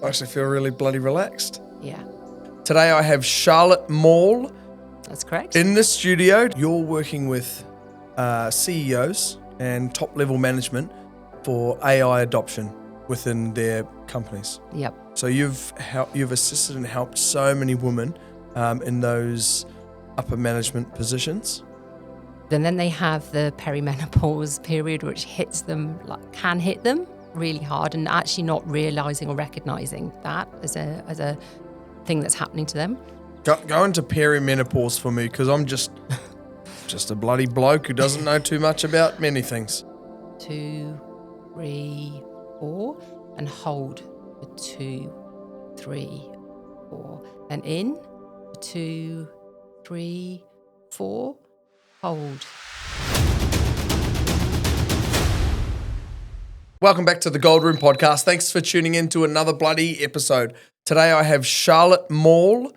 I actually feel really bloody relaxed. Yeah, Today I have Charlotte Mawle that's correct. in the studio. You're working with CEOs and top-level management for AI adoption within their companies. Yep. So you've assisted and helped so many women in those upper management positions. And then they have the perimenopause period, which can hit them really hard, and actually not realising or recognising that as a thing that's happening to them. Go into perimenopause for me, because I'm just a bloody bloke who doesn't know too much about many things. 2, 3, 4, and hold for 2, 3, 4, and in 2, 3, 4, hold. Welcome back to the Gold Room podcast. Thanks for tuning in to another bloody episode. Today I have Charlotte Mawle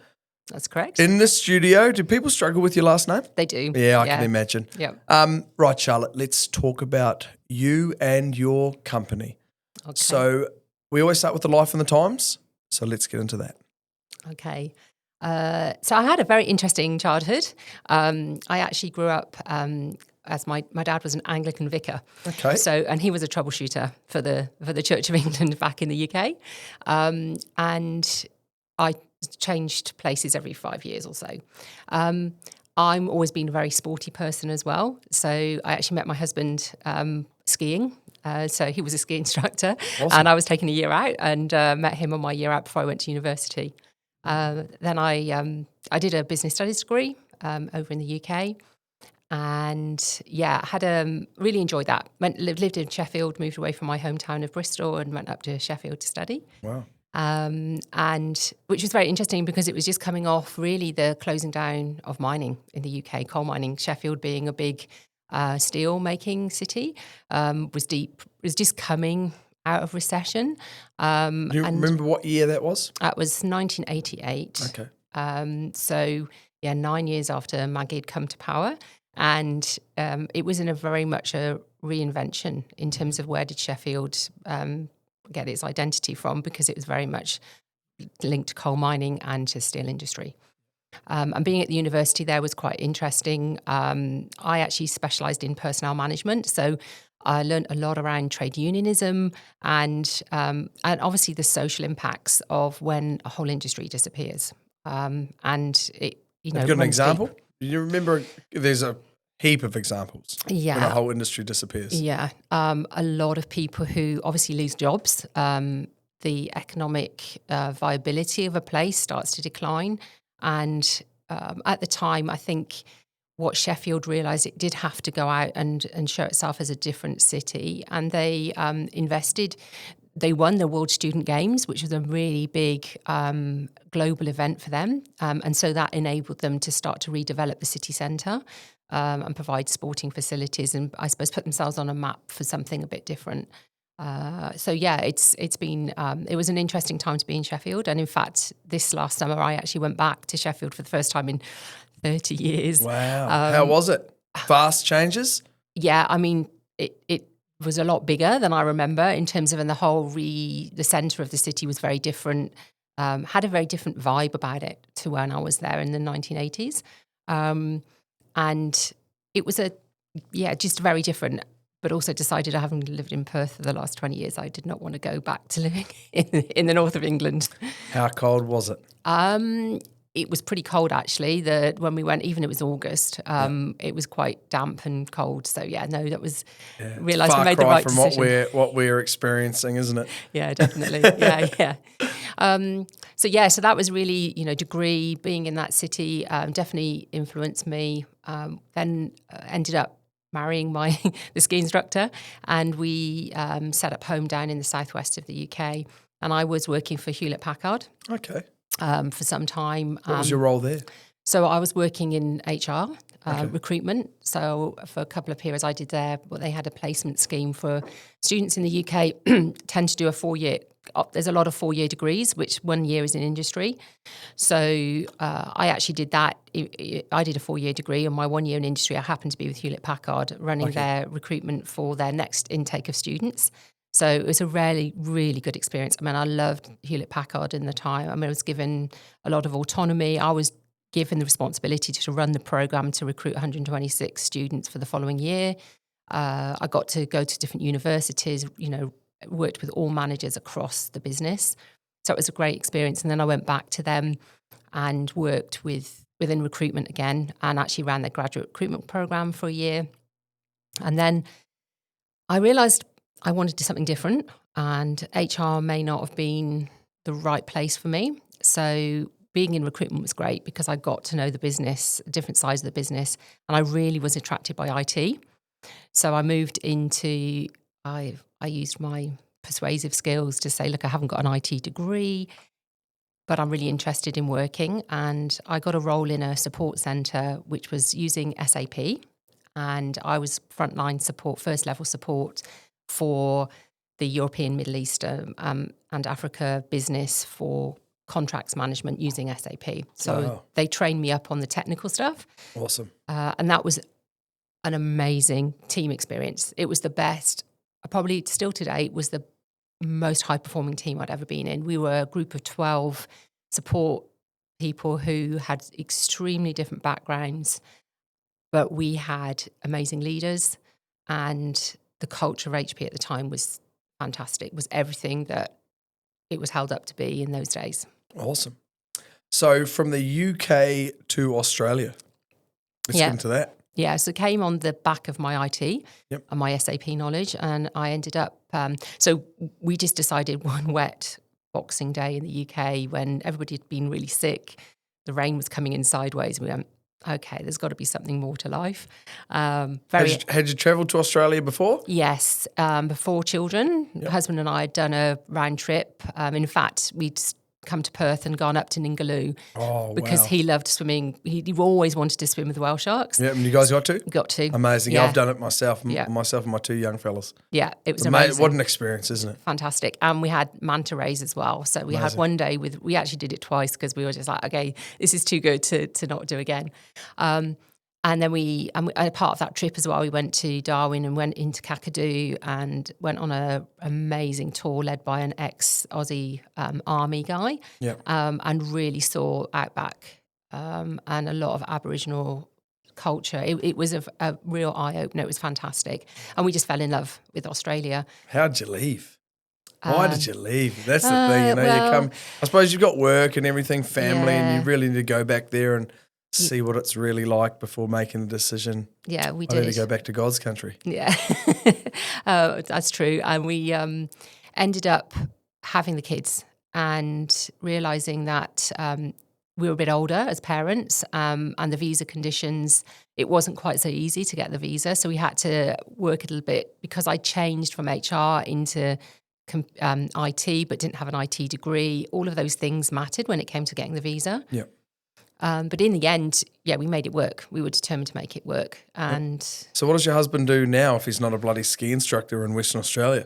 That's correct. in the studio. Do people struggle with your last name? They do. Yeah, I can imagine. Yep. Right, Charlotte, let's talk about you and your company. Okay. So we always start with the life and the times, so let's get into that. Okay. So I had a very interesting childhood. I actually grew up as my dad was an Anglican vicar. Okay. And he was a troubleshooter for the Church of England back in the UK. And I changed places every 5 years or so. I'm always been a very sporty person as well. So I actually met my husband skiing. So he was a ski instructor. Awesome. And I was taking a year out and met him on my year out before I went to university. Then I did a business studies degree over in the UK. And had really enjoyed that. Lived in Sheffield, moved away from my hometown of Bristol and went up to Sheffield to study. Wow. And which was very interesting because it was just coming off really the closing down of mining in the UK, coal mining. Sheffield being a big steel making city was just coming out of recession. Do you remember what year that was? That was 1988. Okay. 9 years after Maggie had come to power. And it was in a very much a reinvention in terms of where did Sheffield get its identity from, because it was very much linked to coal mining and to steel industry. And being at the university there was quite interesting. I actually specialised in personnel management, so I learned a lot around trade unionism and obviously the social impacts of when a whole industry disappears. And it, Have you got an example? Do you remember? There's a heap of examples. Yeah. When a whole industry disappears. Yeah. A lot of people who obviously lose jobs. The economic viability of a place starts to decline. And at the time, I think what Sheffield realised, it did have to go out and show itself as a different city. And they invested. They won the World Student Games, which was a really big global event for them. And so that enabled them to start to redevelop the city centre and provide sporting facilities and I suppose put themselves on a map for something a bit different. It's been, it was an interesting time to be in Sheffield. And in fact, this last summer, I actually went back to Sheffield for the first time in 30 years. Wow. How was it? Fast changes? Yeah, I mean, it was a lot bigger than I remember in terms of, and the centre of the city was very different, had a very different vibe about it to when I was there in the 1980s. And it was just very different, but also decided, having lived in Perth for the last 20 years, I did not want to go back to living in the north of England. How cold was it? It was pretty cold, actually. When we went, even it was August, it was quite damp and cold. So, that was, realised we made the right decision. From what we're experiencing, isn't it? Yeah, definitely. yeah. So that was really, degree, being in that city definitely influenced me. Then ended up marrying the ski instructor, and we set up home down in the southwest of the UK. And I was working for Hewlett-Packard. Okay. For some time. What was your role there? So I was working in HR, recruitment. So for a couple of periods I did there, they had a placement scheme for students in the UK, tend to do a 4-year, there's a lot of 4-year degrees, which 1 year is in industry. So I actually did that. I did a 4-year degree, and my 1 year in industry, I happened to be with Hewlett-Packard running their recruitment for their next intake of students. So it was a really, really good experience. I mean, I loved Hewlett-Packard in the time. I mean, I was given a lot of autonomy. I was given the responsibility to run the program to recruit 126 students for the following year. I got to go to different universities, worked with all managers across the business. So it was a great experience. And then I went back to them and worked within recruitment again, and actually ran their graduate recruitment program for a year. And then I realised I wanted to do something different, and HR may not have been the right place for me. So being in recruitment was great because I got to know the business, different sides of the business, and I really was attracted by IT. So I moved into, I used my persuasive skills to say, look, I haven't got an IT degree, but I'm really interested in working. And I got a role in a support centre, which was using SAP. And I was frontline support, first level support for the European, Middle East and Africa business for contracts management using SAP. So They trained me up on the technical stuff. Awesome. And that was an amazing team experience. It was the best, probably still today, it was the most high-performing team I'd ever been in. We were a group of 12 support people who had extremely different backgrounds, but we had amazing leaders, and the culture of HP at the time was fantastic, was everything that it was held up to be in those days. Awesome. So from the UK to Australia, let's get into that. Yeah, so it came on the back of my IT and my SAP knowledge, and I ended up, so we just decided one wet Boxing Day in the UK when everybody had been really sick, the rain was coming in sideways, we went, okay, there's got to be something more to life. Had you travelled to Australia before? Yes, before children. My husband and I had done a round trip. In fact, we'd come to Perth and gone up to Ningaloo because he loved swimming. He always wanted to swim with whale sharks. Yeah, and you guys got to? Got to. Amazing. Yeah. I've done it myself and my two young fellas. Yeah, it was amazing. What an experience, isn't it? Fantastic. And we had manta rays as well. So we had one day we actually did it twice because we were just like, okay, this is too good to not do again. And then part of that trip as well, we went to Darwin and went into Kakadu and went on an amazing tour led by an ex-Aussie army guy and really saw outback and a lot of Aboriginal culture. It was a real eye-opener. It was fantastic. And we just fell in love with Australia. How'd you leave? Why did you leave? That's the thing, you come. I suppose you've got work and everything, family, and you really need to go back there and see what it's really like before making the decision. Yeah, we did. I need to go back to God's country. Yeah, that's true. And we ended up having the kids and realising that we were a bit older as parents and the visa conditions, it wasn't quite so easy to get the visa. So we had to work a little bit because I changed from HR into IT but didn't have an IT degree. All of those things mattered when it came to getting the visa. Yeah. But in the end, we made it work. We were determined to make it work. And so what does your husband do now if he's not a bloody ski instructor in Western Australia?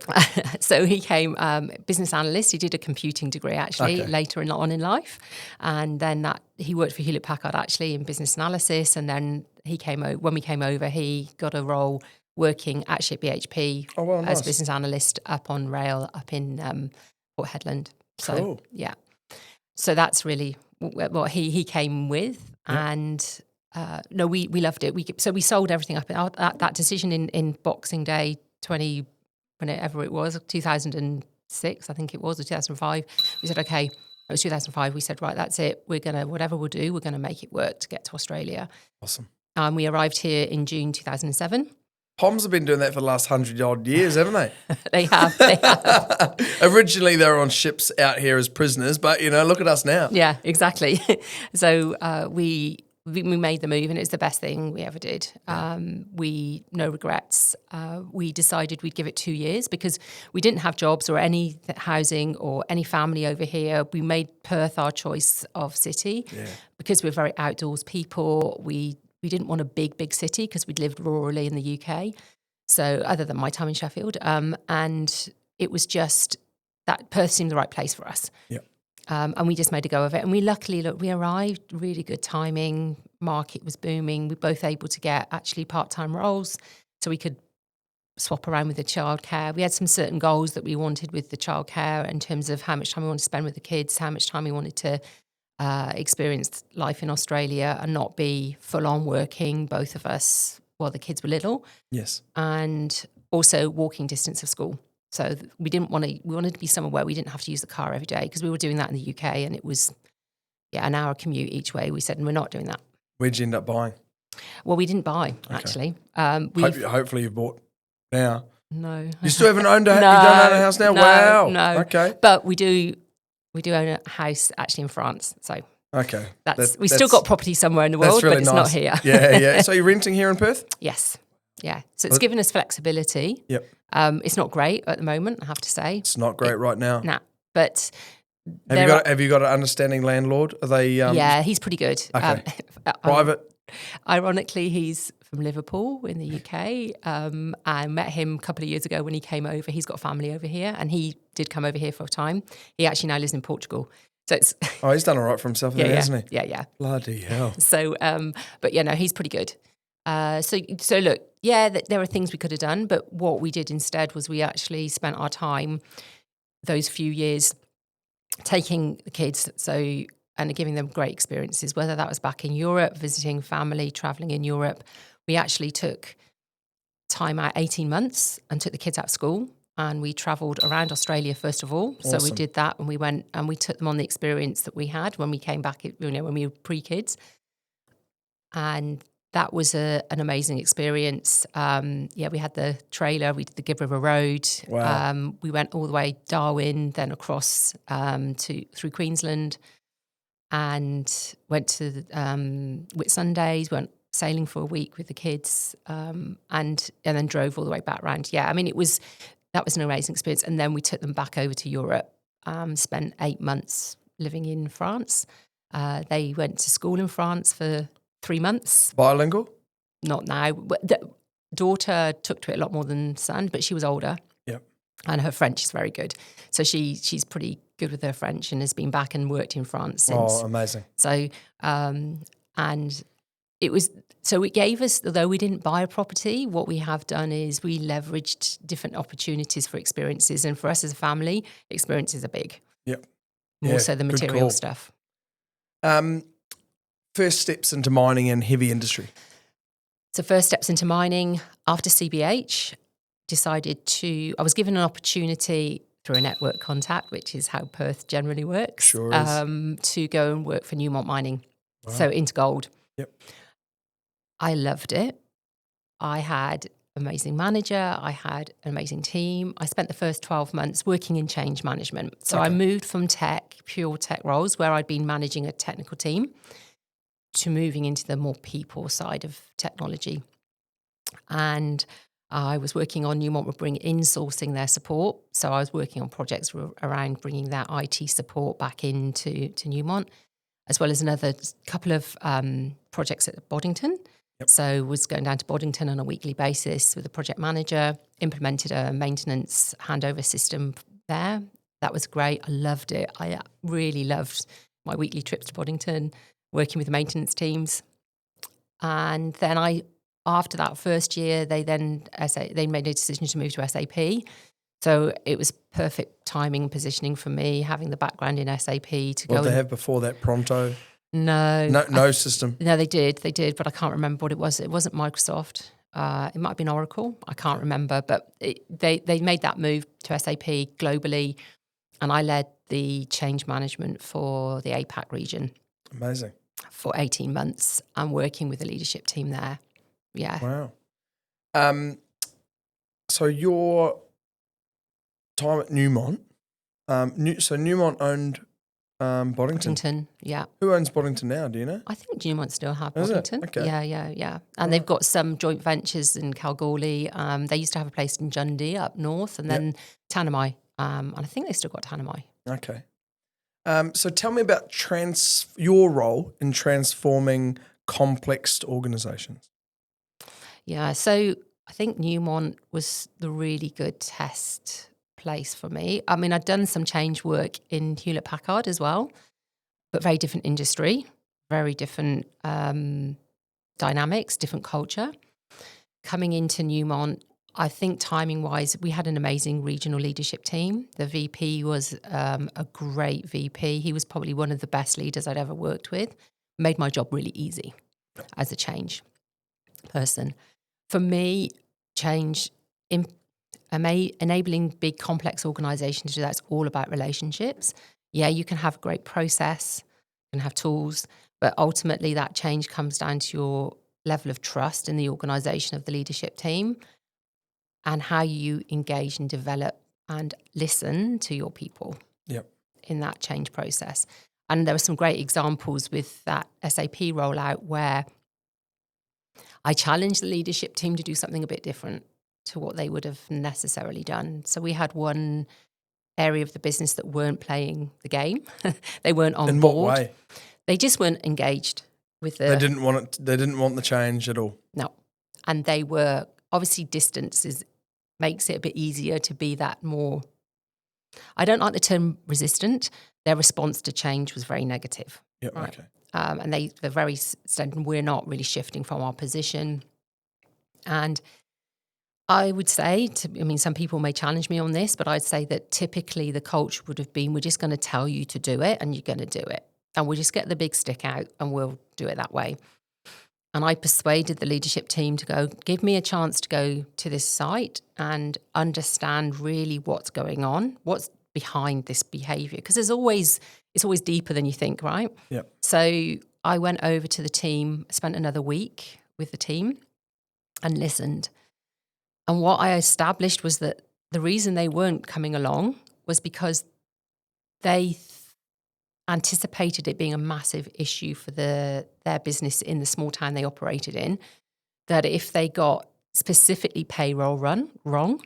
So he came business analyst. He did a computing degree actually later on in life. And then he worked for Hewlett-Packard actually in business analysis. And then when we came over, he got a role working actually at BHP as business analyst up on rail up in Port Hedland. So, cool. Yeah. So that's really what he came with, and we loved it. So we sold everything up. That decision in Boxing Day, whenever it was, 2006, I think it was, or 2005. We said, okay, it was 2005. We said, right, that's it. Whatever we'll do, we're gonna make it work to get to Australia. Awesome. We arrived here in June 2007. Poms have been doing that for the last 100-odd years, haven't they? They have. Originally, they were on ships out here as prisoners, but, look at us now. Yeah, exactly. So we made the move, and it's the best thing we ever did. No regrets. We decided we'd give it 2 years because we didn't have jobs or any housing or any family over here. We made Perth our choice of city because we're very outdoors people. We didn't want a big city because we'd lived rurally in the UK. So other than my time in Sheffield, and it was just that Perth seemed the right place for us. Yeah. And we just made a go of it. And we arrived, really good timing, market was booming. We were both able to get actually part-time roles. So we could swap around with the childcare. We had some certain goals that we wanted with the childcare in terms of how much time we wanted to spend with the kids, how much time we wanted to experience life in Australia and not be full on working, both of us, while the kids were little. Yes. And also walking distance of school. So we wanted to be somewhere where we didn't have to use the car every day, because we were doing that in the UK and it was, an hour commute each way. We said, and we're not doing that. Where'd you end up buying? Well, we didn't buy, actually. Hopefully you've bought now. No. You still haven't owned a house? No, You don't own a house now? no, Wow. No. Okay. But we do own a house actually in France. So okay. We still got property somewhere in the world, really but it's nice. not here. Yeah. So you're renting here in Perth? Yes. Yeah. So it's given us flexibility. Yep. It's not great at the moment, I have to say. It's not great right now. Nah. But have you got an understanding landlord? Are they? Yeah, he's pretty good. Okay. Private. Ironically, he's from Liverpool in the UK. I met him a couple of years ago when he came over. He's got family over here, and he did come over here for a time. He actually now lives in Portugal. So it's he's done all right for himself, hasn't he? Yeah. Bloody hell. So, but he's pretty good. So look, there are things we could have done, but what we did instead was we actually spent our time those few years taking the kids and giving them great experiences, whether that was back in Europe, visiting family, traveling in Europe. We actually took time out 18 months and took the kids out of school, and we travelled around Australia first of all. Awesome. So we did that, and we went and we took them on the experience that we had when we came back, when we were pre-kids. And that was an amazing experience. We had the trailer. We did the Gibb River Road. Wow. We went all the way Darwin, then across through Queensland, and went to Whitsundays. Went sailing for a week with the kids, and then drove all the way back round. Yeah, I mean that was an amazing experience. And then we took them back over to Europe. Spent 8 months living in France. They went to school in France for 3 months. Bilingual? Not now. The daughter took to it a lot more than son, but she was older. Yep. And her French is very good. So she's pretty good with her French and has been back and worked in France since. Oh, amazing. So, and it gave us, although we didn't buy a property, what we have done is we leveraged different opportunities for experiences. And for us as a family, experiences are big. Yep. More so than material stuff. First steps into mining and heavy industry. So first steps into mining after CBH, I was given an opportunity through a network contact, which is how Perth generally works, Sure is. to go and work for Newmont Mining. Wow. So into gold. Yep. I loved it. I had an amazing manager. I had an amazing team. I spent the first 12 months working in change management. So I moved from pure tech roles where I'd been managing a technical team to moving into the more people side of technology. And I was working on Newmont were insourcing their support. So I was working on projects around bringing that IT support back into Newmont, as well as another couple of projects at Boddington. Yep. So was going down to Boddington on a weekly basis with a project manager, implemented a maintenance handover system there. That was great. I loved it. I really loved my weekly trips to Boddington, working with the maintenance teams. And then after that first year, they made a decision to move to SAP. So it was perfect timing and positioning for me, having the background in SAP to go. What did they have before that, Pronto? No system. No, they did, but I can't remember what it was. It wasn't Microsoft. It might have been Oracle. I can't remember, but they made that move to SAP globally, and I led the change management for the APAC region. Amazing. For 18 months and working with the leadership team there. Yeah. Wow. So your time at Newmont, so Newmont owned Boddington. Yeah. Who owns Boddington now, do you know? I think Newmont still have Is Boddington. it? Okay. Yeah. And they've got some joint ventures in Kalgoorlie. They used to have a place in Jundee up north, and then Tanami. And I think they still got Tanami. Okay. So tell me about your role in transforming complex organisations. Yeah, so I think Newmont was the really good test place for me. I mean, I'd done some change work in Hewlett-Packard as well, but very different industry, very different dynamics, different culture. Coming into Newmont, I think timing-wise, we had an amazing regional leadership team. The VP was a great VP. He was probably one of the best leaders I'd ever worked with. Made my job really easy as a change person. For me, change, enabling big, complex organizations to do that, it's all about relationships. Yeah, you can have a great process, you can have tools, but ultimately that change comes down to your level of trust in the organization of the leadership team and how you engage and develop and listen to your people in that change process. And there were some great examples with that SAP rollout where I challenged the leadership team to do something a bit different to what they would have necessarily done. So we had one area of the business that weren't playing the game. They weren't on board. In what way? They just weren't engaged with the... They didn't want it. They didn't want the change at all. No. And they were... Obviously, distance makes it a bit easier to be that more... I don't like the term resistant. Their response to change was very negative. Yep, right? Okay. And they're very said, we're not really shifting from our position. And I would say, some people may challenge me on this, but I'd say that typically the culture would have been, we're just going to tell you to do it and you're going to do it. And we'll just get the big stick out and we'll do it that way. And I persuaded the leadership team to go, give me a chance to go to this site and understand really what's going on, what's behind this behaviour. Because it's always deeper than you think, right? Yep. So I went over to the team, spent another week with the team and listened. And what I established was that the reason they weren't coming along was because they anticipated it being a massive issue for their business in the small town they operated in, that if they got specifically payroll run wrong,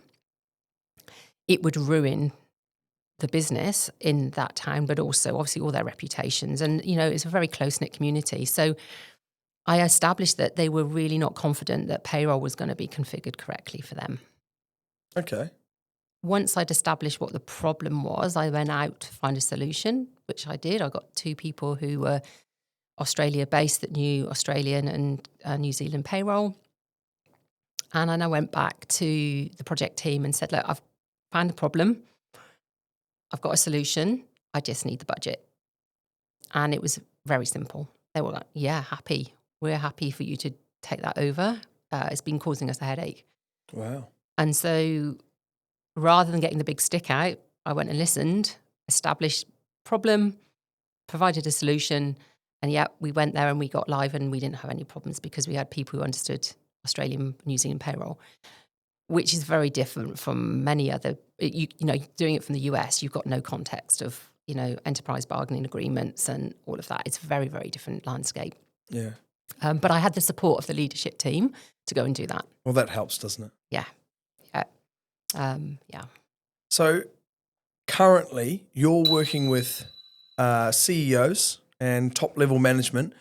it would ruin the business in that town, but also obviously all their reputations. And, it's a very close-knit community. So I established that they were really not confident that payroll was going to be configured correctly for them. Okay. Once I'd established what the problem was, I went out to find a solution, which I did. I got 2 people who were Australia-based that knew Australian and New Zealand payroll. And then I went back to the project team and said, look, I've found the problem. I've got a solution. I just need the budget. And it was very simple. They were like, yeah, happy. We're happy for you to take that over. It's been causing us a headache. Wow. And so rather than getting the big stick out, I went and listened, established problem, provided a solution. And we went there and we got live and we didn't have any problems because we had people who understood Australian, New Zealand payroll, which is very different from many other, doing it from the US, you've got no context of, enterprise bargaining agreements and all of that. It's a very, very different landscape. Yeah. But I had the support of the leadership team to go and do that. Well, that helps, doesn't it? Yeah. Yeah. So currently you're working with CEOs and top-level management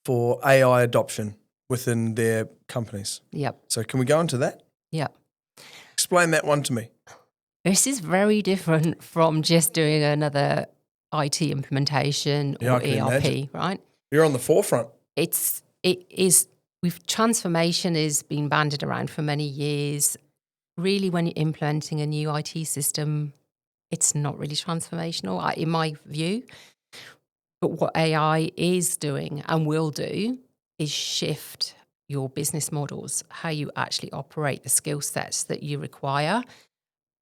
for AI adoption within their companies. Yep. So can we go into that? Yep. Explain that one to me. This is very different from just doing another IT implementation or ERP, imagine. Right? You're on the forefront. Transformation is being banded around for many years. Really, when you're implementing a new IT system, it's not really transformational, in my view. But what AI is doing and will do is shift your business models, how you actually operate, the skill sets that you require.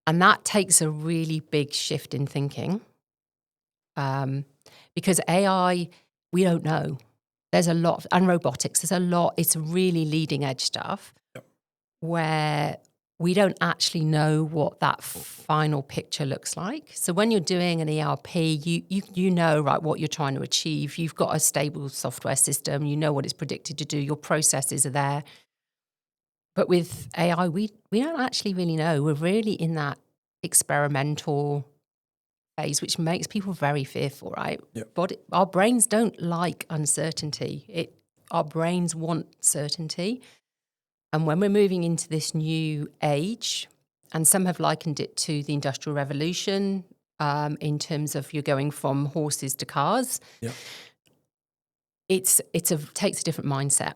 And that takes a really big shift in thinking. Because AI, we don't know. There's a lot, and robotics, there's a lot, it's really leading edge stuff where we don't actually know what that final picture looks like. So when you're doing an ERP, you know, right, what you're trying to achieve. You've got a stable software system. You know what it's predicted to do. Your processes are there. But with AI, we don't actually really know. We're really in that experimental phase, which makes people very fearful, right? Yep. But our brains don't like uncertainty. Our brains want certainty. And when we're moving into this new age, and some have likened it to the Industrial Revolution in terms of you're going from horses to cars, yep. It takes a different mindset.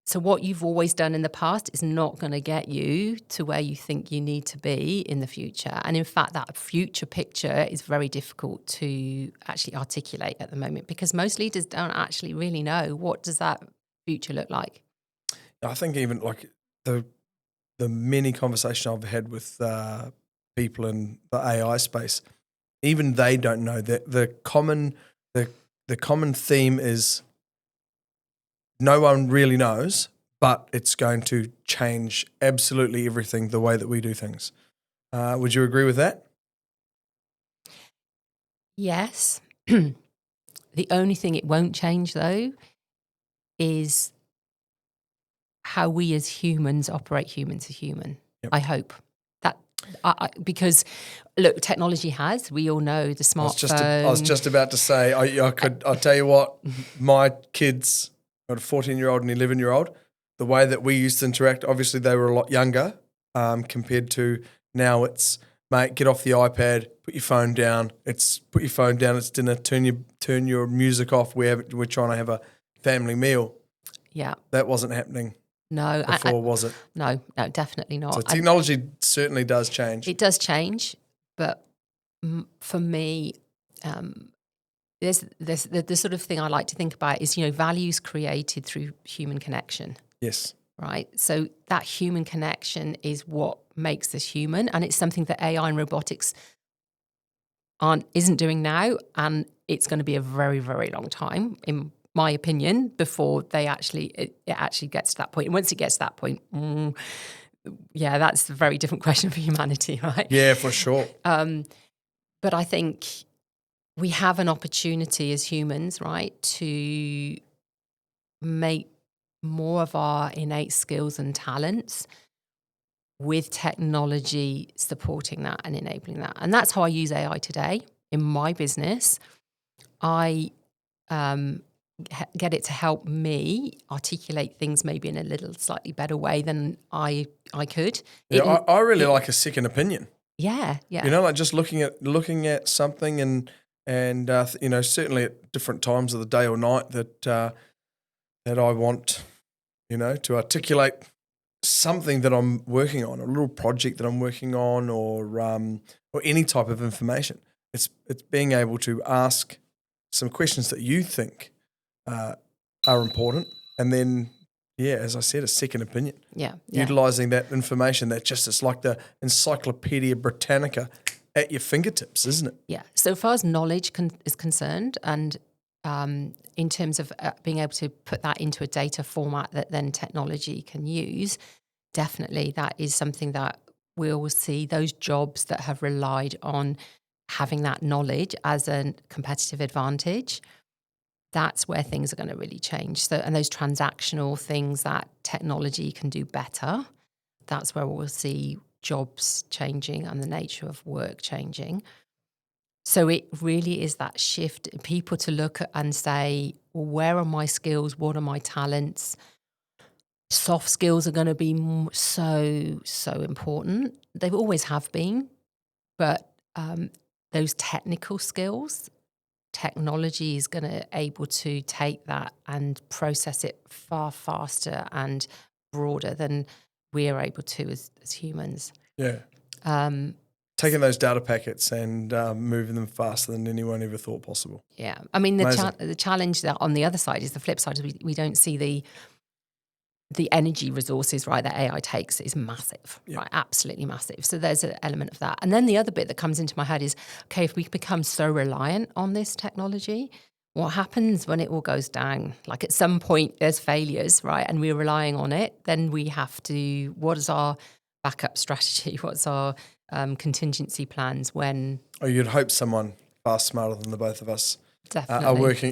So what you've always done in the past is not going to get you to where you think you need to be in the future. And in fact, that future picture is very difficult to actually articulate at the moment because most leaders don't actually really know what does that future look like. I think even like the many conversations I've had with people in the AI space, even they don't know that the common theme is no one really knows, but it's going to change absolutely everything, the way that we do things. Would you agree with that? Yes. The only thing it won't change, though, is how we as humans operate human to human. Yep. I hope. Because look, technology has. We all know the smartphone. I was just about to say. I'll tell you what. My kids, got a 14-year-old and 11-year-old. The way that we used to interact, obviously they were a lot younger compared to now. It's mate, get off the iPad, put your phone down. It's dinner. Turn your music off. We're trying to have a family meal. Yeah, that wasn't happening. No, before was it? No, definitely not. So technology certainly does change. It does change, but for me, there's the sort of thing I like to think about is, values created through human connection. Yes. Right. So that human connection is what makes us human, and it's something that AI and robotics isn't doing now, and it's going to be a very, very long time, in my opinion, before it actually gets to that point. And once it gets to that point, that's a very different question for humanity, right? Yeah, for sure. But I think we have an opportunity as humans, right, to make more of our innate skills and talents with technology supporting that and enabling that. And that's how I use AI today in my business. I get it to help me articulate things maybe in a little slightly better way than I could. Yeah, I really like a second opinion. Yeah. Like just looking at something and certainly at different times of the day or night that I want, to articulate something that I'm working on, a little project that I'm working on, or any type of information. It's being able to ask some questions that you think are important, and then, as I said, a second opinion. Yeah. Utilising that information it's like the Encyclopedia Britannica at your fingertips, isn't it? Yeah. So far as knowledge is concerned, and in terms of being able to put that into a data format that then technology can use, definitely that is something that we'll see those jobs that have relied on having that knowledge as a competitive advantage. That's where things are going to really change. So, and those transactional things that technology can do better, that's where we'll see jobs changing and the nature of work changing. So it really is that shift, people to look at and say, well, where are my skills? What are my talents? Soft skills are going to be so, so important. They always have been. But those technical skills, technology is going to able to take that and process it far faster and broader than we are able to as humans. Yeah. Taking those data packets and moving them faster than anyone ever thought possible. Yeah. I mean, the challenge that on the other side is the flip side. We don't see the energy resources, right, that AI takes is massive, right, absolutely massive. So there's an element of that. And then the other bit that comes into my head is, okay, if we become so reliant on this technology, what happens when it all goes down? Like at some point there's failures, right, and we're relying on it, then we have to, what is our backup strategy? What's our contingency plans when... Oh, you'd hope someone far smarter than the both of us definitely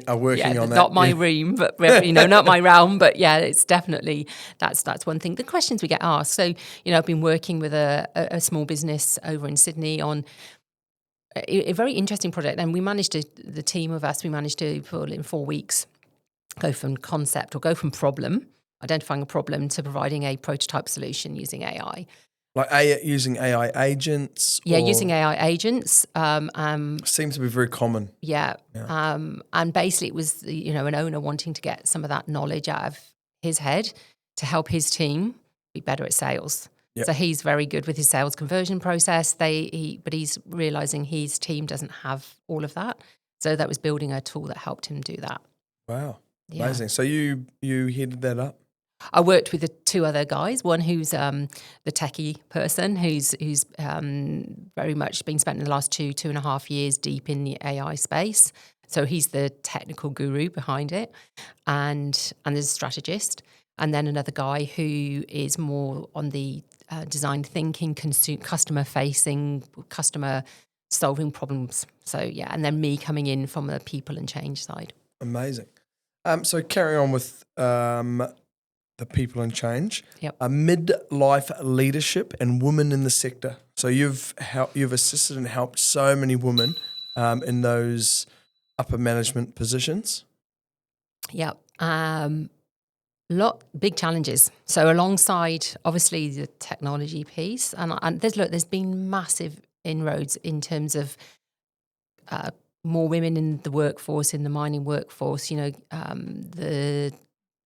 are working on that. Not my room, but not my realm. But it's definitely that's one thing. The questions we get asked. So I've been working with a small business over in Sydney on a very interesting project, and the team of us, we managed to pull in 4 weeks, go from concept or go from identifying a problem to providing a prototype solution using AI. Like using AI agents? Yeah, using AI agents. Seems to be very common. Yeah. And basically it was, an owner wanting to get some of that knowledge out of his head to help his team be better at sales. Yep. So he's very good with his sales conversion process. But he's realizing his team doesn't have all of that. So that was building a tool that helped him do that. Wow. Yeah. Amazing. So you headed that up? I worked with the two other guys. One who's the techie person, who's very much been spent in the last 2.5 years deep in the AI space. So he's the technical guru behind it, and there's a strategist. And then another guy who is more on the design thinking, customer facing, customer solving problems. So yeah, and then me coming in from the people and change side. Amazing. So carry on with the people and change. Yep. Midlife leadership and women in the sector. So you've assisted and helped so many women in those upper management positions. Yeah. Big challenges. So alongside obviously the technology piece, and there's been massive inroads in terms of more women in the workforce, in the mining workforce.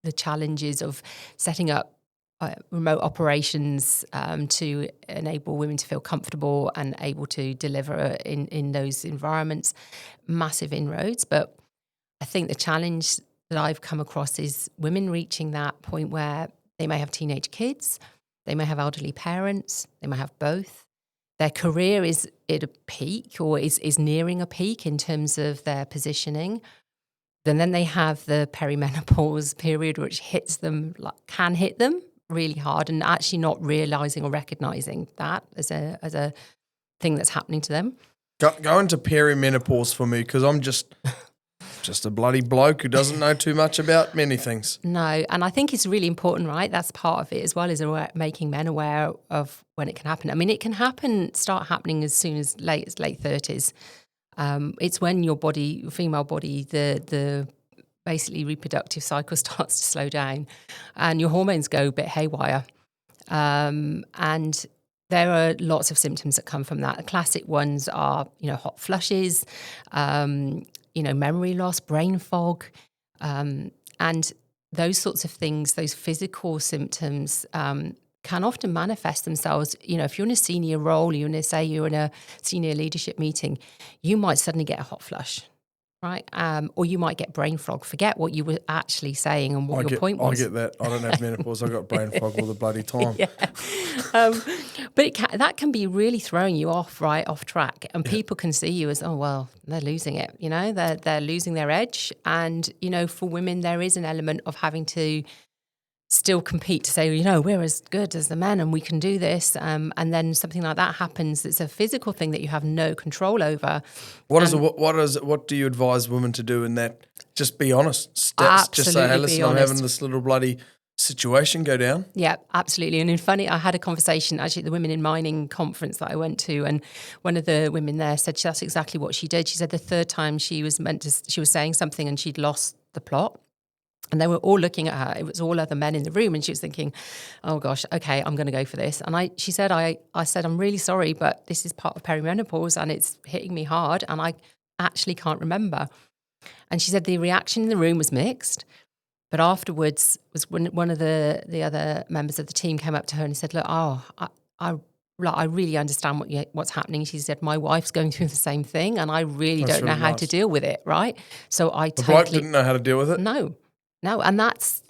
The challenges of setting up remote operations to enable women to feel comfortable and able to deliver in those environments. Massive inroads, but I think the challenge that I've come across is women reaching that point where they may have teenage kids, they may have elderly parents, they may have both. Their career is at a peak or is nearing a peak in terms of their positioning. And then they have the perimenopause period, which can hit them really hard, and actually not realising or recognising that as a thing that's happening to them. Go into perimenopause for me, because I'm just a bloody bloke who doesn't know too much about many things. No, and I think it's really important, right? That's part of it as well, is making men aware of when it can happen. I mean, it can start happening as soon as late 30s. It's when your female body, the basically reproductive cycle starts to slow down and your hormones go a bit haywire. And there are lots of symptoms that come from that. The classic ones are, hot flushes, memory loss, brain fog, and those sorts of things, those physical symptoms can often manifest themselves. If you're in a senior role, you're in a senior leadership meeting, you might suddenly get a hot flush, right? Or you might get brain fog, forget what you were actually saying and what your point was. I get that. I don't have menopause. I got brain fog all the bloody time. Yeah. But that can be really throwing you off track, and people can see you as, oh well, they're losing it. They're losing their edge, and for women there is an element of having to still compete to say, we're as good as the men and we can do this. And then something like that happens. It's a physical thing that you have no control over. What do you advise women to do in that? Just be honest. Just say, hey, listen, I'm having this little bloody situation go down. Yeah, absolutely. And I had a conversation actually at the Women in Mining conference that I went to, and one of the women there said that's exactly what she did. She said the third time she was saying something and she'd lost the plot. And they were all looking at her. It was all other men in the room, and she was thinking, "Oh gosh, okay, I'm going to go for this." And she said, "I said I'm really sorry, but this is part of perimenopause, and it's hitting me hard, and I actually can't remember." And she said the reaction in the room was mixed, but afterwards was when one of the other members of the team came up to her and said, "Look, I really understand what's happening." She said, "My wife's going through the same thing, and I really don't know how to deal with it." Right? So the bloke didn't know how to deal with it. No, and that's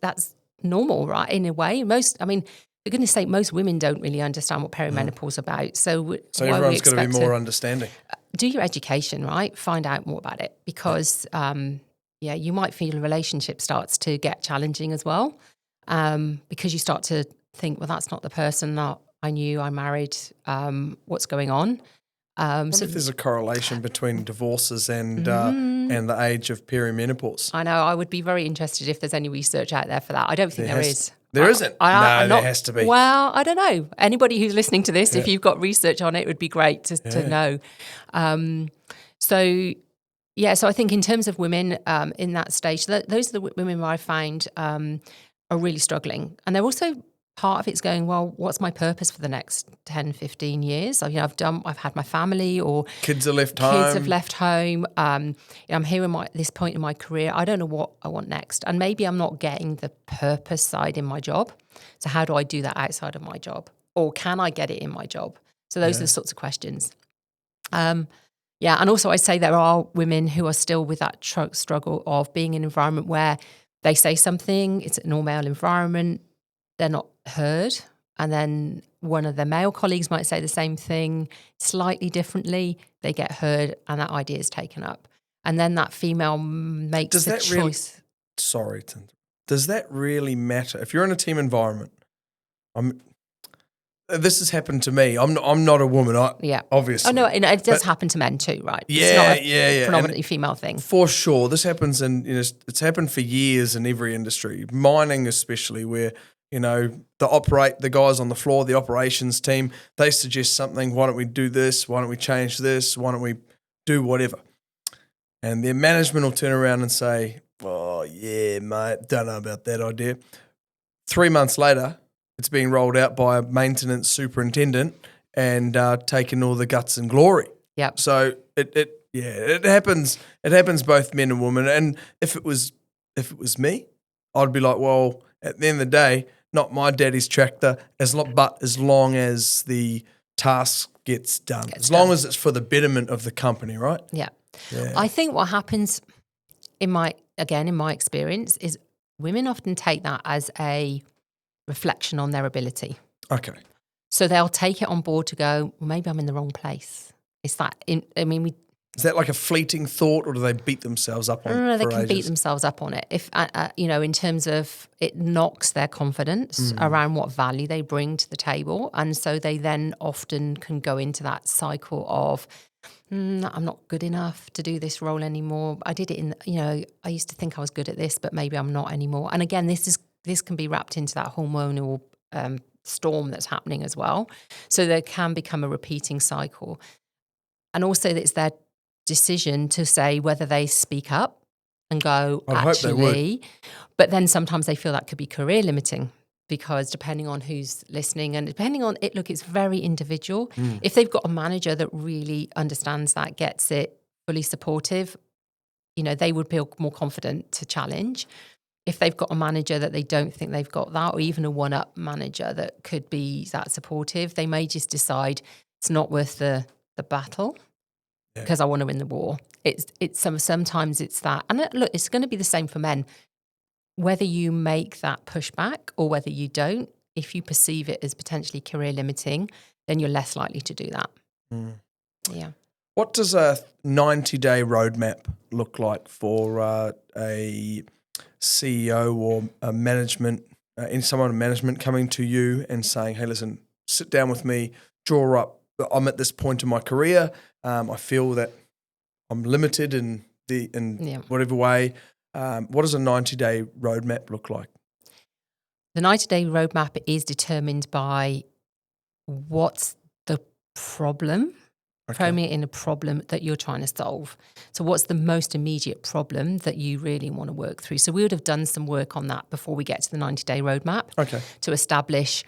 normal, right? In a way, for goodness sake, most women don't really understand what perimenopause is about. So everyone's got to be more understanding. Do your education, right? Find out more about it, because you might feel a relationship starts to get challenging as well, because you start to think, well, that's not the person that I knew, I married. What's going on? I wonder if there's a correlation between divorces and the age of perimenopause. I know. I would be very interested if there's any research out there for that. I don't think there is. There isn't? There has to be. Well, I don't know. Anybody who's listening to this, if you've got research on it, it would be great to know. So I think in terms of women in that stage, those are the women where I find are really struggling. And they're also part of it's going, well, what's my purpose for the next 10, 15 years? So, I've had my family, or Kids have left home. I'm here this point in my career. I don't know what I want next. And maybe I'm not getting the purpose side in my job. So how do I do that outside of my job? Or can I get it in my job? So those are the sorts of questions. And also I'd say there are women who are still with that struggle of being in an environment where they say something, it's a normal environment, they're not heard, and then one of their male colleagues might say the same thing slightly differently, they get heard, and that idea is taken up. And then that female makes a choice. Does that really matter? If you're in a team environment, this has happened to me. I'm not a woman, obviously. Oh, no, it does happen to men too, right? Yeah, it's not a predominantly female thing. For sure. This happens it's happened for years in every industry, mining especially, where, the guys on the floor, the operations team, they suggest something. Why don't we do this? Why don't we change this? Why don't we do whatever? And their management will turn around and say, oh, yeah, mate, don't know about that idea. 3 months later, it's being rolled out by a maintenance superintendent and taking all the guts and glory. Yep. So it happens. It happens both men and women. And if it was me, I'd be like, well, at the end of the day, not my daddy's tractor, but as long as the task gets done, long as it's for the betterment of the company, right? Yeah. I think what happens in my experience is women often take that as a reflection on their ability. Okay. So they'll take it on board to go, well, maybe I'm in the wrong place. Is that, is that like a fleeting thought, or do they beat themselves up on it? No, they can beat themselves up on it. If, in terms of it knocks their confidence around what value they bring to the table. And so they then often can go into that cycle of, I'm not good enough to do this role anymore. I did it I used to think I was good at this, but maybe I'm not anymore. And again, this can be wrapped into that hormonal storm that's happening as well. So there can become a repeating cycle. And also it's their decision to say whether they speak up and go, actually, but then sometimes they feel that could be career limiting, because depending on who's listening and depending on it, look, it's very individual. If they've got a manager that really understands that, gets it, fully supportive, they would feel more confident to challenge. If they've got a manager that they don't think they've got that, or even a one-up manager that could be that supportive, they may just decide it's not worth the battle because I want to win the war. Sometimes it's that. And look, it's going to be the same for men. Whether you make that pushback or whether you don't, if you perceive it as potentially career limiting, then you're less likely to do that. Yeah. What does a 90-day roadmap look like for a CEO or a management, someone in management coming to you and saying, hey, listen, sit down with me, draw up, I'm at this point in my career, I feel that I'm limited in whatever way. What does a 90-day roadmap look like? The 90-day roadmap is determined by what's the problem, framing it in a problem that you're trying to solve. So what's the most immediate problem that you really want to work through? So we would have done some work on that before we get to the 90-day roadmap to establish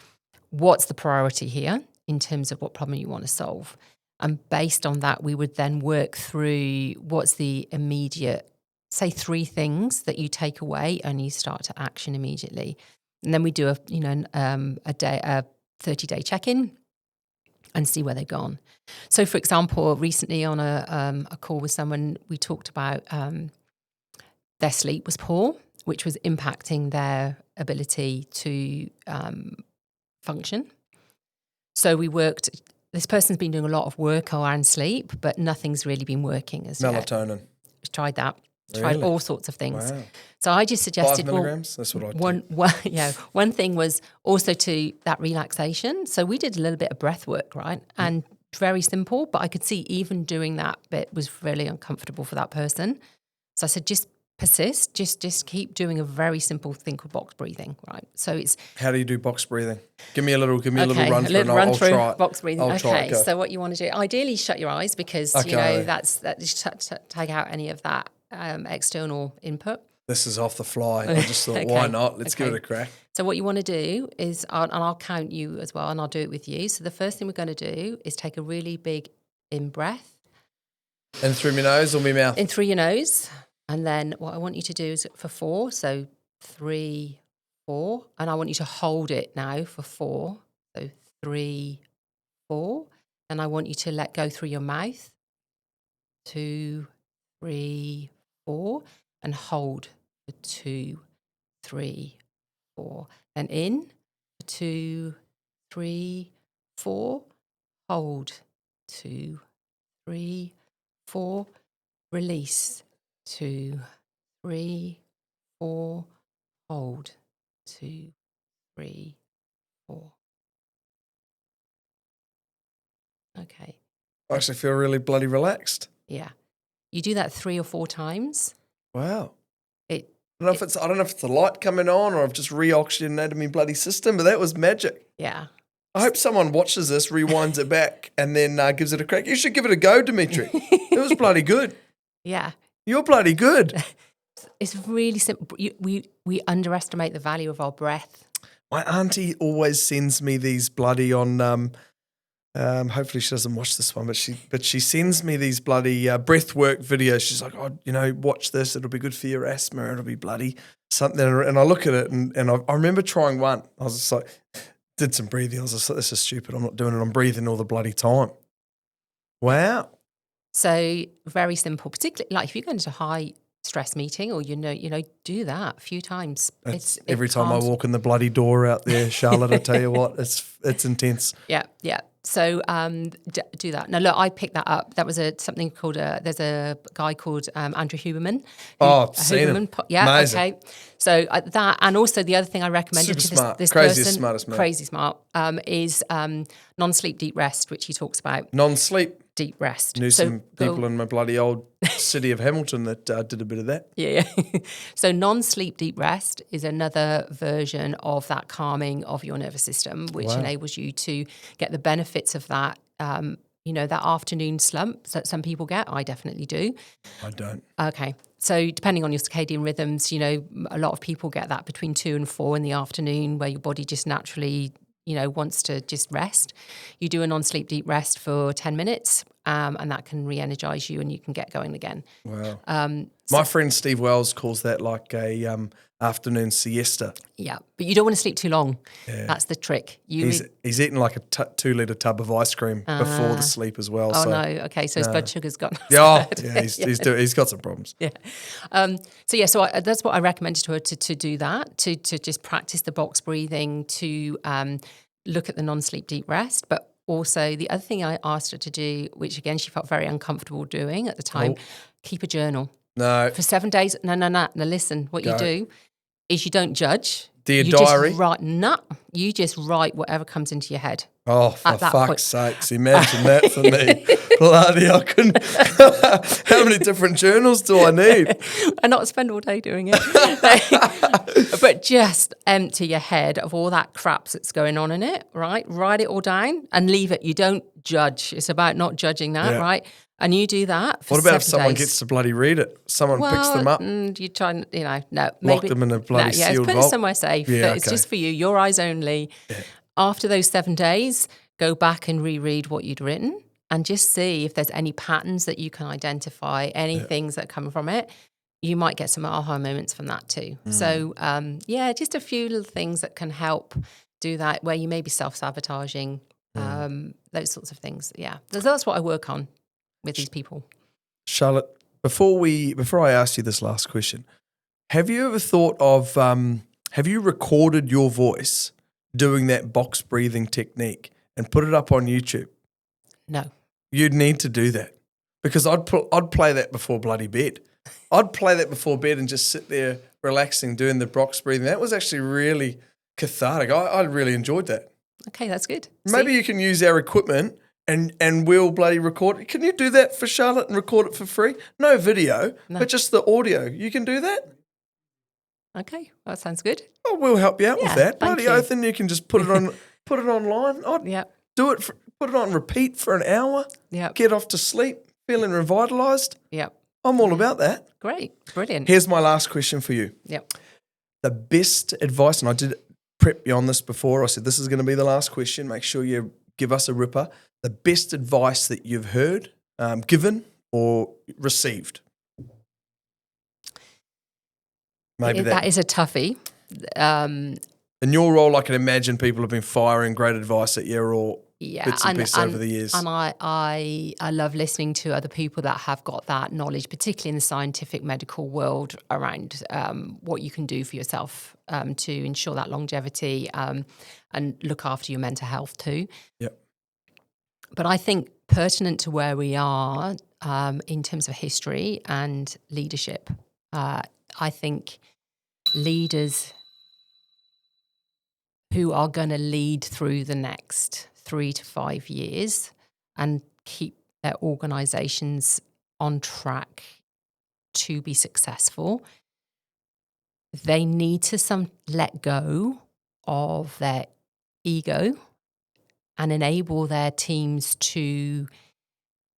what's the priority here in terms of what problem you want to solve. And based on that, we would then work through what's the immediate, say 3 things that you take away and you start to action immediately. And then we do a 30-day check-in and see where they've gone. So, for example, recently on a call with someone, we talked about their sleep was poor, which was impacting their ability to function. So we worked. This person's been doing a lot of work around sleep, but nothing's really been working as Melatonin. yet. We tried that. Really? Tried all sorts of things. Wow. So I just suggested 5 milligrams. That's what I do. One thing was also to that relaxation. So we did a little bit of breath work, right? And very simple, but I could see even doing that bit was really uncomfortable for that person. So I said, just persist, just keep doing a very simple thing called box breathing, right? So it's how do you do box breathing? Give me a little run through. I'll try it. Box breathing. I'll try it, go. So what you want to do, ideally, shut your eyes because that's take out any of that external input. This is off the fly. I just thought, why not? Let's give it a crack. So what you want to do is, and I'll count you as well, and I'll do it with you. So the first thing we're going to do is take a really big in-breath. In through my nose or my mouth? In through your nose. And then what I want you to do is for 4, so 3, 4. And I want you to hold it now for 4. So 3, 4. And I want you to let go through your mouth. 2, 3, 4. And hold for 2, 3, 4. Then in for 2, 3, 4. Hold 2, 3, 4. Release 2, 3, 4. Hold 2, 3, 4. Okay. I actually feel really bloody relaxed. Yeah. You do that 3 or 4 times. Wow. I don't know if it's the light coming on or I've just reoxygenated my bloody system, but that was magic. Yeah. I hope someone watches this, rewinds it back, and then gives it a crack. You should give it a go, Dimitri. It was bloody good. Yeah. You're bloody good. It's really simple. We underestimate the value of our breath. My auntie always sends me these bloody on. Hopefully she doesn't watch this one, but she sends me these bloody breathwork videos. She's like, oh, watch this. It'll be good for your asthma. It'll be bloody something. And I look at it, and I remember trying one. I was just like, did some breathing. I was just like, this is stupid. I'm not doing it. I'm breathing all the bloody time. Wow. So very simple, particularly like if you're going to a high stress meeting or, do that a few times. Every time I walk in the bloody door out there, Charlotte, I tell you what, it's intense. Yeah. So do that. Now, look, I picked that up. That was something called, there's a guy called Andrew Huberman. Seen him. Yeah, amazing. Okay. So that, and also the other thing I recommended Super to smart. this Craziest, person, smartest man. crazy smart, is non-sleep deep rest, which he talks about. Non-sleep. Deep rest. Knew some people in my bloody old city of Hamilton that did a bit of that. Yeah. So non-sleep deep rest is another version of that calming of your nervous system, which enables you to get the benefits of that, that afternoon slump that some people get. I definitely do. I don't. Okay. So depending on your circadian rhythms, a lot of people get that between 2 and 4 in the afternoon where your body just naturally wants to just rest. You do a non-sleep deep rest for 10 minutes and that can re-energize you and you can get going again. Wow. My friend Steve Wells calls that like a afternoon siesta. Yeah, but you don't want to sleep too long. Yeah. That's the trick. He's eating like a 2-litre tub of ice cream before the sleep as well. Oh, no. Okay, so his blood sugar's gone. He's got some problems. Yeah. So that's what I recommended to her to do that, to just practice the box breathing, to look at the non-sleep deep rest. But also the other thing I asked her to do, which again she felt very uncomfortable doing at the time, keep a journal. No. For 7 days. No. Now listen, what you do is you don't judge. Dear diary? You just write whatever comes into your head. Oh, for fuck's sakes, imagine that for me. Bloody, I couldn't. How many different journals do I need? And not spend all day doing it. But just empty your head of all that crap that's going on in it, right? Write it all down and leave it. You don't judge. It's about not judging that, right? And you do that for 7 days. What about if someone gets to bloody read it? Someone picks them up? You try and, no. Lock them in a bloody sealed put vault. it somewhere safe. Yeah, It's just for you, your eyes only. Yeah. After those 7 days, go back and reread what you'd written and just see if there's any patterns that you can identify, any things that come from it. You might get some aha moments from that too. So, just a few little things that can help do that where you may be self-sabotaging, those sorts of things. Yeah, that's what I work on with these people. Charlotte, before I ask you this last question, have you ever thought of, have you recorded your voice doing that box breathing technique and put it up on YouTube? No. You'd need to do that because I'd play that before bloody bed. I'd play that before bed and just sit there relaxing, doing the box breathing. That was actually really cathartic. I really enjoyed that. Okay, that's good. Maybe you can use our equipment and we'll bloody record it. Can you do that for Charlotte and record it for free? No video, but just the audio. You can do that? Okay, well, that sounds good. Oh, we'll help you out with that. Bloody oath, and you can just put it on, put it online. I'd do it. Put it on repeat for an hour. Yeah. Get off to sleep, feeling revitalised. Yeah. I'm all about that. Great. Brilliant. Here's my last question for you. Yep. The best advice, and I did prep you on this before. I said this is going to be the last question. Make sure you give us a ripper. The best advice that you've heard, given or received. Maybe That is a toughie. In your role, I can imagine people have been firing great advice at you or Yeah, bits and pieces over the years. And I love listening to other people that have got that knowledge, particularly in the scientific medical world, around what you can do for yourself to ensure that longevity and look after your mental health too. Yep. But I think pertinent to where we are in terms of history and leadership, I think leaders who are going to lead through the next 3 to 5 years and keep their organizations on track to be successful, they need to let go of their ego and enable their teams to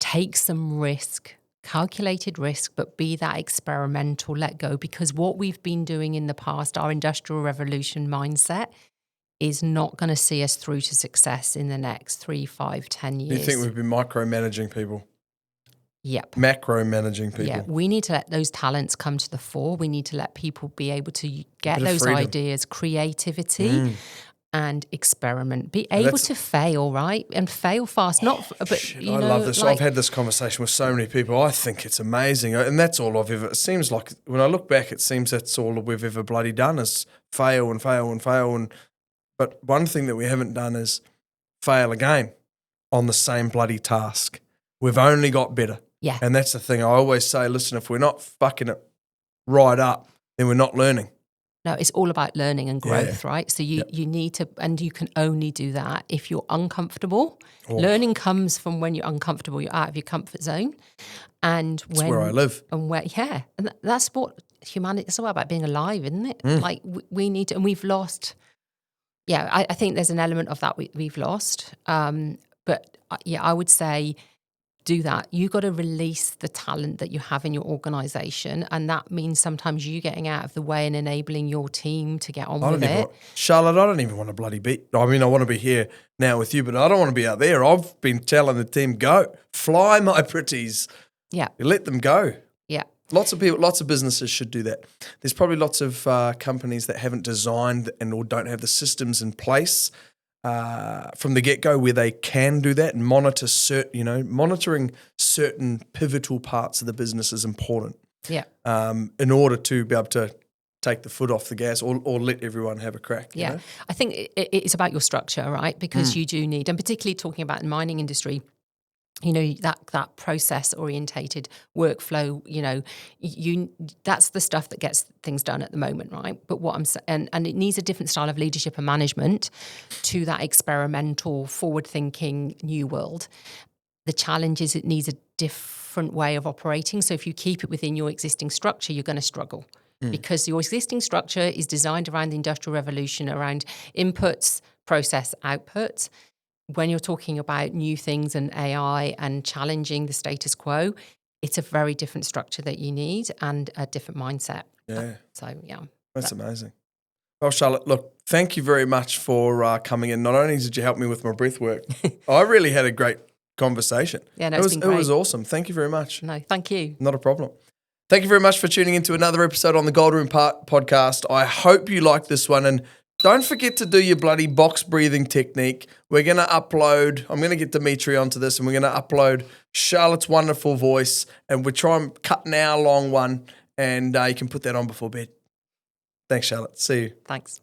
take some risk, calculated risk, but be that experimental, let go. Because what we've been doing in the past, our industrial revolution mindset, is not going to see us through to success in the next 3, 5, 10 years. You think we've been micromanaging people? Yep. Macro-managing people. Yeah, we need to let those talents come to the fore. We need to let people be able to get those ideas, creativity, and experiment. Be able to fail, right? And fail fast. I love this. I've had this conversation with so many people. I think it's amazing. And that's all I've ever, it seems like when I look back, it seems that's all we've ever bloody done is fail and fail and fail. But one thing that we haven't done is fail again on the same bloody task. We've only got better. Yeah. And that's the thing. I always say, listen, if we're not fucking it right up, then we're not learning. No, it's all about learning and growth, right? So you need to, and you can only do that if you're uncomfortable. Oh. Learning comes from when you're uncomfortable, you're out of your comfort zone. And that's where I live. And that's what humanity, it's all about being alive, isn't it? Like we need to, and we've lost. Yeah, I think there's an element of that we've lost. But I would say do that. You got to release the talent that you have in your organisation, and that means sometimes you getting out of the way and enabling your team to get on with it. Charlotte, I don't even want to bloody be. I mean, I want to be here now with you, but I don't want to be out there. I've been telling the team, go, fly, my pretties. Yeah, let them go. Yeah. Lots of people, lots of businesses should do that. There's probably lots of companies that haven't designed or don't have the systems in place from the get-go where they can do that and monitoring certain pivotal parts of the business is important. Yeah. In order to be able to take the foot off the gas or let everyone have a crack. Yeah. You know? I think it's about your structure, right? Because you do need, and particularly talking about the mining industry, that process orientated workflow, that's the stuff that gets things done at the moment, right? But what I'm saying, and it needs a different style of leadership and management to that experimental, forward thinking new world. The challenge is it needs a different way of operating. So if you keep it within your existing structure, you're going to struggle because your existing structure is designed around the Industrial Revolution, around inputs, process, outputs. When you're talking about new things and AI and challenging the status quo, it's a very different structure that you need and a different mindset. Yeah. That's amazing. Well, Charlotte, look, thank you very much for coming in. Not only did you help me with my breath work, I really had a great conversation. Yeah, no, it's been great. It was awesome. Thank you very much. No, thank you. Not a problem. Thank you very much for tuning into another episode on the Gold Room podcast. I hope you liked this one, and don't forget to do your bloody box breathing technique. We're going to upload, I'm going to get Dimitri onto this, and we're going to upload Charlotte's wonderful voice, and we'll try and cut an hour-long one, and you can put that on before bed. Thanks, Charlotte. See you. Thanks.